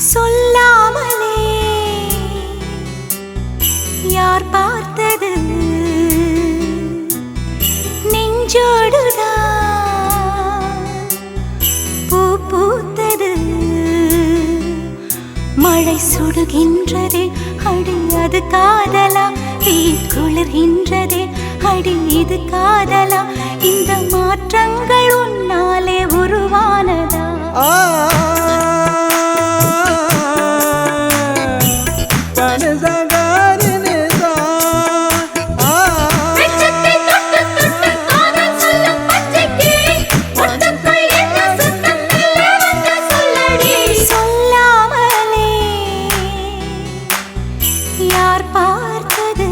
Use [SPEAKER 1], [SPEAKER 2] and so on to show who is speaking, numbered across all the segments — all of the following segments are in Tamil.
[SPEAKER 1] சொல்லாமலே யார் பார்த்தது நெஞ்சோடுதான் பூ பூத்தது மழை சுடுகின்றதே அடி அது காதலா தீ குளிர்கின்றதே அடி இது காதலா இந்த மாற்றங்கள் உன்னாலே உருவானதா யார் பார்த்தது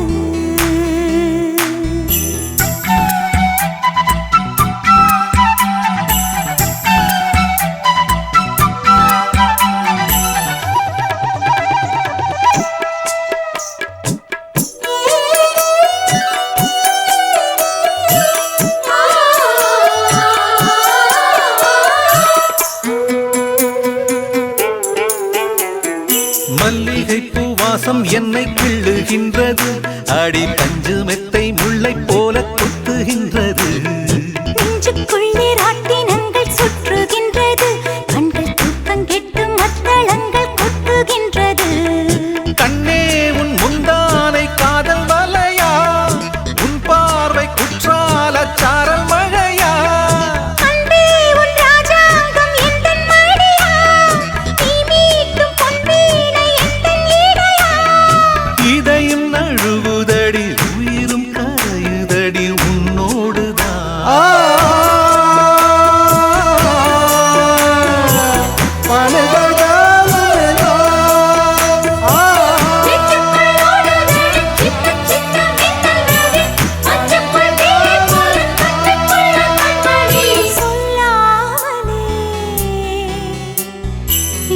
[SPEAKER 2] மல்லிகை பூவாசம் என்னை கிள்ளுகின்றது அடி பஞ்சு மெத்தை முல்லை போல குத்துகின்றது
[SPEAKER 1] நெஞ்சுக்குள்ளே ராட்டினங்கள் சுற்றுகின்றது கண்கள் தூக்கம் கெட்டு மத்தளங்கள் கொட்டுகின்றது
[SPEAKER 2] கண்ணே உன் முந்தானை காதல் வலையா உன் பார்வை குற்றால சாரல் மழையா
[SPEAKER 1] அன்பே உன் ராஜாங்கம் எந்தன் மடியா நீ மீட்டும் பொன்வீணை எந்தன் ஈடையா
[SPEAKER 2] இதையும் நழுவுதடி உயிரும் கரையுதடி உன்னோடுதான்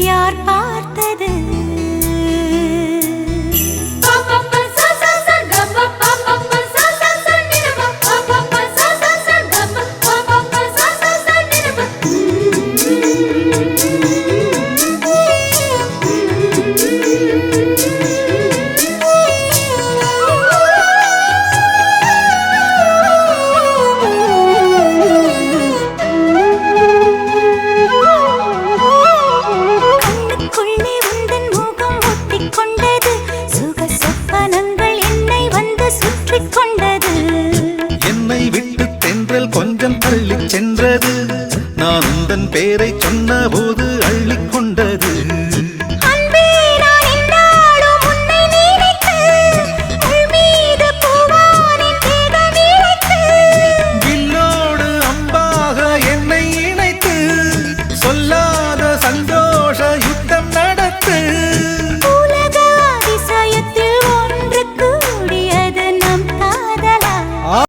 [SPEAKER 1] யார்